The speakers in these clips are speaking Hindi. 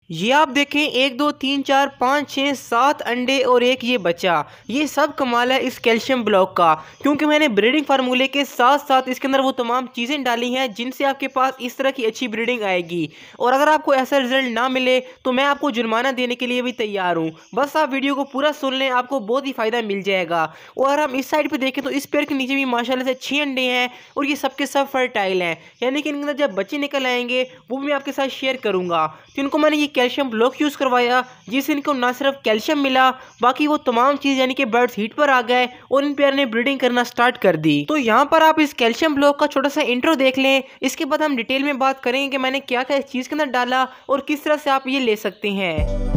ये आप देखें 1 2 3 4 5 6 7 अंडे और एक ये बच्चा। ये सब कमाल है इस कैल्शियम ब्लॉक का, क्योंकि मैंने ब्रीडिंग फार्मूले के साथ साथ इसके अंदर वो तमाम चीज़ें डाली हैं जिनसे आपके पास इस तरह की अच्छी ब्रीडिंग आएगी। और अगर आपको ऐसा रिजल्ट ना मिले तो मैं आपको जुर्माना देने के लिए भी तैयार हूँ। बस आप वीडियो को पूरा सुन लें, आपको बहुत ही फ़ायदा मिल जाएगा। और अगर हम इस साइड पर देखें तो इस पेड़ के नीचे भी माशाल्लाह से 6 अंडे हैं और ये सबके सब फर्टाइल हैं, यानी कि इनके अंदर जब बच्चे निकल आएंगे वो भी मैं आपके साथ शेयर करूँगा। तो इनको मैंने ये कैल्शियम ब्लॉक यूज़ करवाया जिससे इनको ना सिर्फ कैल्शियम मिला, बाकी वो तमाम चीज़ यानी कि बर्ड्स हीट पर आ गए और इन पेयर ने ब्रीडिंग करना स्टार्ट कर दी। तो यहाँ पर आप इस कैल्शियम ब्लॉक का छोटा सा इंट्रो देख लें, इसके बाद हम डिटेल में बात करेंगे कि मैंने क्या क्या इस चीज़ के अंदर डाला और किस तरह से आप ये ले सकते हैं।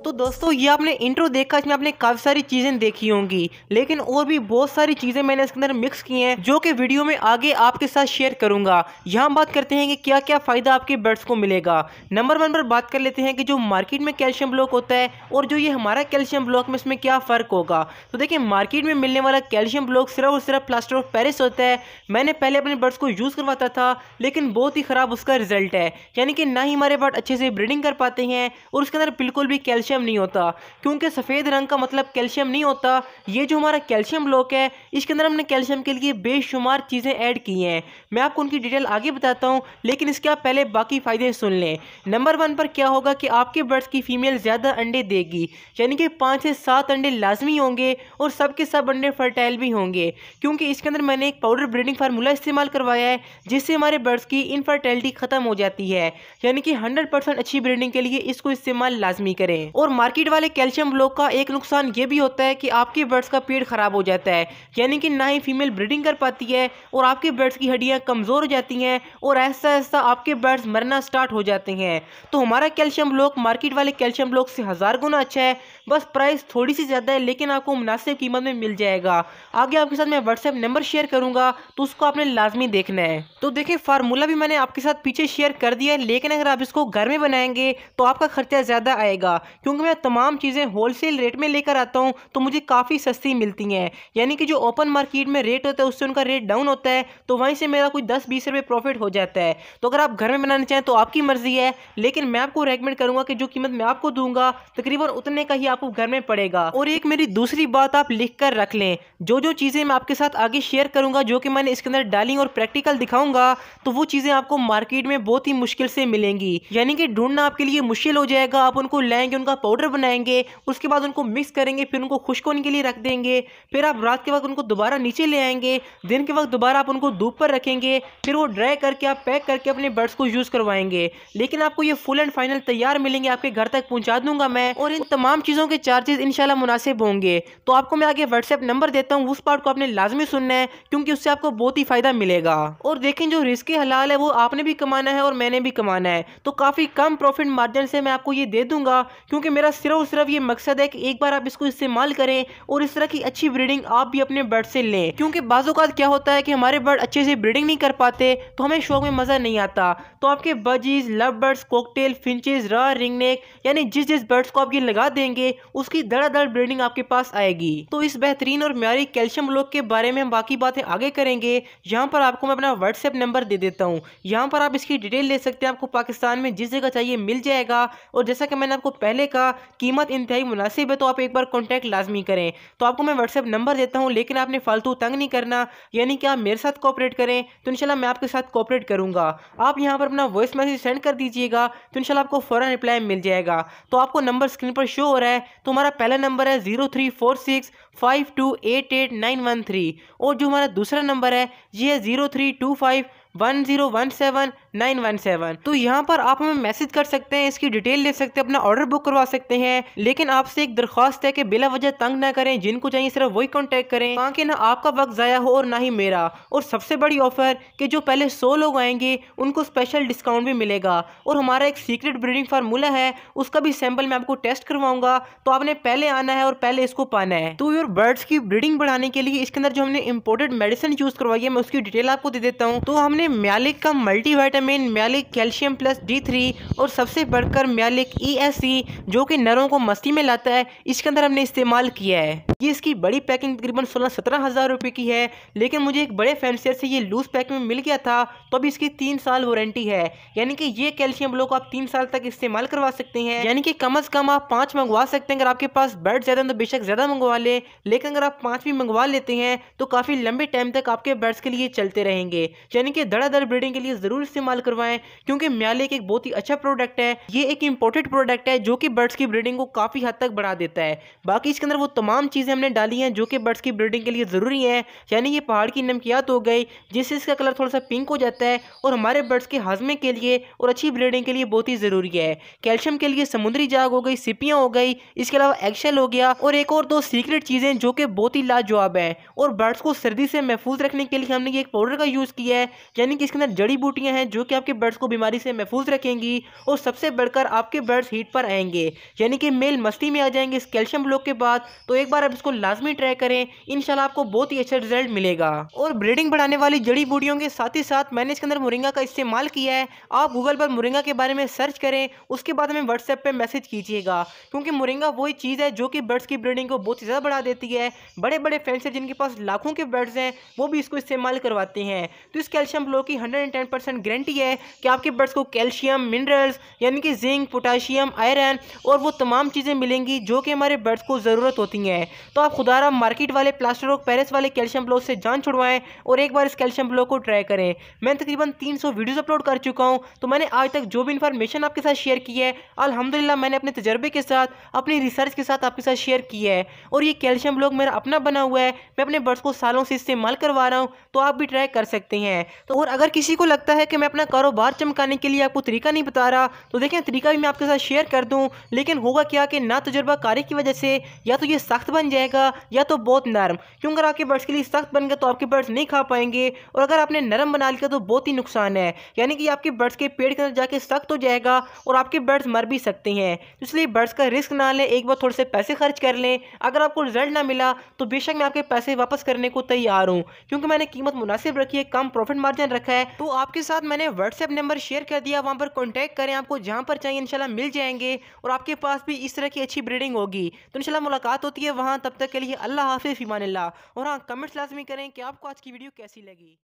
तो दोस्तों ये आपने इंट्रो देखा, इसमें आपने काफ़ी सारी चीज़ें देखी होंगी, लेकिन और भी बहुत सारी चीज़ें मैंने इसके अंदर मिक्स की हैं जो कि वीडियो में आगे आपके साथ शेयर करूंगा। यहाँ बात करते हैं कि क्या क्या फ़ायदा आपके बर्ड्स को मिलेगा। नंबर 1 पर बात कर लेते हैं कि जो मार्केट में कैल्शियम ब्लॉक होता है और जो ये हमारा कैल्शियम ब्लॉक में इसमें क्या फ़र्क होगा। तो देखिए, मार्केट में मिलने वाला कैल्शियम ब्लॉक सिर्फ और सिर्फ प्लास्टर ऑफ पेरिस होता है। मैंने पहले अपने बर्ड्स को यूज़ करवाता था, लेकिन बहुत ही ख़राब उसका रिजल्ट है, यानी कि ना ही हमारे बर्ड अच्छे से ब्रीडिंग कर पाते हैं और उसके अंदर बिल्कुल भी कैल्शियम नहीं होता, क्योंकि सफ़ेद रंग का मतलब कैल्शियम नहीं होता। ये जो हमारा कैल्शियम ब्लॉक है इसके अंदर हमने कैल्शियम के लिए बेशुमार चीज़ें ऐड की हैं। मैं आपको उनकी डिटेल आगे बताता हूँ, लेकिन इसके आप पहले बाकी फ़ायदे सुन लें। नंबर 1 पर क्या होगा कि आपके बर्ड्स की फीमेल ज़्यादा अंडे देगी, यानी कि 5 से 7 अंडे लाजमी होंगे और सबके सब अंडे फर्टाइल भी होंगे, क्योंकि इसके अंदर मैंने एक पाउडर ब्रीडिंग फार्मूला इस्तेमाल करवाया है जिससे हमारे बर्ड्स की इनफर्टिलिटी ख़त्म हो जाती है। यानी कि 100% अच्छी ब्रीडिंग के लिए इसको इस्तेमाल लाजमी करें। और मार्केट वाले कैल्शियम ब्लॉक का एक नुकसान ये भी होता है कि आपके बर्ड्स का पेट खराब हो जाता है, यानी कि ना ही फीमेल ब्रीडिंग कर पाती है और आपके बर्ड्स की हड्डियां कमज़ोर हो जाती हैं और ऐसा ऐसा आपके बर्ड्स मरना स्टार्ट हो जाते हैं। तो हमारा कैल्शियम ब्लॉक मार्केट वाले कैल्शियम ब्लॉक से 1000 गुना अच्छा है, बस प्राइस थोड़ी सी ज़्यादा है, लेकिन आपको मुनासिब कीमत में मिल जाएगा। आगे आपके साथ मैं व्हाट्सएप नंबर शेयर करूँगा, तो उसको आपने लाजमी देखना है। तो देखिए, फार्मूला भी मैंने आपके साथ पीछे शेयर कर दिया है, लेकिन अगर आप इसको घर में बनाएंगे तो आपका खर्चा ज़्यादा आएगा, क्योंकि मैं तमाम चीज़ें होलसेल रेट में लेकर आता हूं तो मुझे काफ़ी सस्ती मिलती हैं। यानी कि जो ओपन मार्केट में रेट होता है उससे उनका रेट डाउन होता है, तो वहीं से मेरा कोई 10-20 रुपये प्रॉफिट हो जाता है। तो अगर आप घर में बनाना चाहें तो आपकी मर्जी है, लेकिन मैं आपको रेकमेंड करूंगा कि जो कीमत मैं आपको दूंगा तकरीबन उतने का ही आपको घर में पड़ेगा। और एक मेरी दूसरी बात आप लिख कर रख लें, जो चीज़ें मैं आपके साथ आगे शेयर करूंगा, जो कि मैंने इसके अंदर डाली और प्रैक्टिकल दिखाऊंगा, तो वो चीज़ें आपको मार्केट में बहुत ही मुश्किल से मिलेंगी, यानी कि ढूंढना आपके लिए मुश्किल हो जाएगा। आप उनको लाएंगे, उनका पाउडर बनाएंगे, उसके बाद उनको मिक्स करेंगे, फिर उनको खुश्क होने के लिए रख देंगे, फिर आप रात के वक्त उनको दोबारा नीचे ले आएंगे, दिन के वक्त दोबारा आप उनको धूप पर रखेंगे, फिर वो ड्राई करके आप पैक करके अपने बर्ड्स को यूज़ करवाएंगे। लेकिन आपको ये फुल एंड फाइनल तैयार मिलेंगे, आपके घर तक पहुंचा दूंगा मैं, और इन तमाम चीज़ों के चार्जेस इंशाल्लाह मुनासिब होंगे। तो आपको मैं आगे व्हाट्सएप नंबर देता हूँ, उस पार्ट को आपने लाजमी सुनना है, क्योंकि उससे आपको बहुत ही फ़ायदा मिलेगा। और देखें, जो रिस्क हलाल है वो आपने भी कमाना है और मैंने भी कमाना है, तो काफ़ी कम प्रॉफिट मार्जिन से मैं आपको ये दे दूंगा, क्योंकि मेरा सिर्फ और सिर्फ ये मकसद है कि एक बार आप इसको इस्तेमाल करें और इस तरह की अच्छी ब्रीडिंग आप भी अपने बर्ड से लें। क्योंकि बाज़-औक़ात क्या होता है कि हमारे बर्ड अच्छे से ब्रीडिंग नहीं कर पाते, तो हमें शौक में मज़ा नहीं आता। तो आपके budgies, love birds, cocktail, finches, रा, रिंगनेक, यानी जिस बर्ड्स को आप ये लगा देंगे उसकी धड़ाधड़ ब्रीडिंग आपके पास आएगी। तो इस बेहतरीन और म्यारी कैल्शियम ब्लॉक के बारे में हम बाकी बातें आगे करेंगे। यहाँ पर आपको मैं अपना व्हाट्सएप नंबर दे देता हूँ, यहाँ पर आप इसकी डिटेल ले सकते हैं। आपको पाकिस्तान में जिस जगह चाहिए मिल जाएगा। और जैसा कि मैंने आपको पहले कहा, कीमत इंतहाई मुनासिब है, तो आप एक बार कॉन्टैक्ट लाजमी करें। तो आपको मैं व्हाट्सएप नंबर देता हूँ, लेकिन आपने फालतू तंग नहीं करना, यानी कि आप मेरे साथ कोऑपरेट करें तो इंशाल्लाह मैं आपके साथ कोऑपरेट करूंगा। आप यहाँ पर अपना वॉइस मैसेज सेंड कर दीजिएगा तो इंशाल्लाह आपको फौरन रिप्लाई मिल जाएगा। तो आपको नंबर स्क्रीन पर शो हो रहा है, तो हमारा पहला नंबर है 034652889113 और जो हमारा दूसरा नंबर है ये है 032510179117। तो यहाँ पर आप हमें मैसेज कर सकते हैं, इसकी डिटेल ले सकते हैं, अपना ऑर्डर बुक करवा सकते हैं। लेकिन आपसे एक दरख्वास्त है कि बिला वजह तंग ना करें, जिनको चाहिए सिर्फ वही कांटेक्ट करें, ताकि ना आपका वक्त ज़ाया हो और ना ही मेरा। और सबसे बड़ी ऑफर कि जो पहले 100 लोग आएंगे उनको स्पेशल डिस्काउंट भी मिलेगा। और हमारा एक सीक्रेट ब्रीडिंग फार्मूला है, उसका भी सैंपल मैं आपको टेस्ट करवाऊंगा। तो आपने पहले आना है और पहले इसको पाना है। तो योर बर्ड्स की ब्रीडिंग बढ़ाने के लिए इसके अंदर जो हमने इंपोर्टेड मेडिसिन यूज करवाई है, मैं उसकी डिटेल आपको दे देता हूँ। तो हमने म्यालिक का मल्टीविटामिन, म्यालिक कैल्शियम प्लस D3 और सबसे बढ़कर म्यालिक ESC जो कि नरों को मस्ती में लाता है, इसके अंदर हमने इस्तेमाल किया है। ये इसकी बड़ी पैकिंग तकरीबन 16-17 हज़ार रुपये की है, लेकिन मुझे एक बड़े फैंसियर से ये लूज पैक में मिल गया था, तो अभी इसकी 3 साल वारंटी है। यानी कि ये कैल्शियम ब्लॉक आप 3 साल तक इस्तेमाल करवा सकते हैं। यानी कि कम से कम आप 5 मंगवा सकते हैं। अगर आपके पास बर्ड ज्यादा तो बेशक ज्यादा मंगवा ले, लेकिन अगर आप 5 भी मंगवा लेते हैं तो काफी लंबे टाइम तक आपके बर्ड्स के लिए चलते रहेंगे। यानी कि धड़ाधड़ ब्रीडिंग के लिए जरूर इस्तेमाल करवाएं, क्योंकि म्यालिक एक बहुत ही अच्छा प्रोडक्ट है। ये एक इंपोर्टेड प्रोडक्ट है जो कि बर्ड्स की ब्रीडिंग को काफी हद तक बढ़ा देता है। बाकी इसके अंदर वो तमाम चीजें हमने डाली हैं जो कि बर्ड्स की ब्रीडिंग के लिए जरूरी है। यानी ये पहाड़ की नमकियात हो गई, जिससे इसका कलर थोड़ा सा पिंक हो जाता है और हमारे बर्ड्स के हाजमे के लिए और अच्छी ब्रीडिंग के लिए बहुत ही जरूरी है। कैल्शियम के लिए समुद्री जाग हो गई, सिपियां हो गई, इसके अलावा एगशेल हो गया और एक और 2 सीक्रेट चीजें जो कि बहुत ही लाजवाब है। और बर्ड्स को सर्दी से महफूज रखने के लिए हमने ये एक पाउडर का यूज किया है, यानी कि इसके अंदर जड़ी बूटियां हैं जो कि आपके बर्ड्स को बीमारी से महफूज रखेंगी। और सबसे बढ़कर आपके बर्ड्स हीट पर आएंगे, यानी कि मेल मस्ती में आ जाएंगे इस कैल्शियम ब्लॉक के बाद। तो एक बार आप इसको लाजमी ट्राई करें, इंशाल्लाह आपको बहुत ही अच्छा रिजल्ट मिलेगा। और ब्रीडिंग बढ़ाने वाली जड़ी बूटियों के साथ ही साथ मैंने इसके अंदर मोरिंगा का इस्तेमाल किया है। आप गूगल पर मोरिंगा के बारे में सर्च करें, उसके बाद हमें व्हाट्सएप पे मैसेज कीजिएगा, क्योंकि मोरिंगा वही चीज़ है जो कि बर्ड्स की ब्रीडिंग को बहुत ही ज़्यादा बढ़ा देती है। बड़े बड़े फैंसर जिनके पास लाखों के बर्ड्स हैं वो भी इसको इस्तेमाल करवाते हैं। तो इस कैल्शियम ब्लॉक की 110% गारंटी है कि आपके बर्ड्स को कैल्शियम, मिनरल्स यानी कि जिंक, पोटाशियम, आयरन और वो तमाम चीज़ें मिलेंगी जो कि हमारे बर्ड्स को ज़रूरत होती हैं। तो आप खुदारा मार्केट वाले प्लास्टर ऑफ पेरिस वाले कैल्शियम ब्लॉक से जान छुड़वाएं और एक बार इस कैल्शियम ब्लॉक को ट्राई करें। मैं तकरीबन 300 वीडियोस अपलोड कर चुका हूं, तो मैंने आज तक जो भी इन्फॉर्मेशन आपके साथ शेयर की है अल्हम्दुलिल्लाह मैंने अपने तजर्बे के साथ, अपनी रिसर्च के साथ आपके साथ शेयर किया है। और ये कैल्शियम ब्लॉक मेरा अपना बना हुआ है, मैं अपने बर्ड्स को सालों से इस्तेमाल करवा रहा हूँ, तो आप भी ट्राई कर सकते हैं। तो और अगर किसी को लगता है कि मैं अपना कारोबार चमकाने के लिए आपको तरीका नहीं बता रहा, तो देखें तरीका भी मैं आपके साथ शेयर कर दूँ, लेकिन होगा क्या कि ना तजुर्बाकारी की वजह से या तो ये सख्त बन जाएगा या तो बहुत नरम। क्योंकि अगर आपके बर्ड्स के लिए सख्त बन गया तो आपके बर्ड्स नहीं खा पाएंगे, और अगर आपने नरम बना लिया तो बहुत ही नुकसान है। यानी कि आपके बर्ड्स के पेट के अंदर जाके सख्त हो जाएगा और आपके बर्ड्स मर भी सकते हैं। तो इसलिए बर्ड्स का रिस्क ना लें, एक बार थोड़े से पैसे खर्च कर लें। अगर आपको रिजल्ट ना मिला तो बेशक मैं आपके पैसे वापस करने को तैयार हूँ, क्योंकि मैंने कीमत मुनासिब रखी है, कम प्रॉफिट मार्जिन रखा है। तो आपके साथ मैंने व्हाट्सएप नंबर शेयर कर दिया, वहाँ पर कॉन्टैक्ट करें, आपको जहाँ पर चाहिए इंशाल्लाह मिल जाएंगे और आपके पास भी इस तरह की अच्छी ब्रीडिंग होगी। तो इंशाल्लाह मुलाकात होती है वहाँ, तब तक के लिए अल्लाह हाफिज़, फ़ी अमान अल्लाह। और हाँ, कमेंट्स लाजमी करें कि आपको आज की वीडियो कैसी लगी।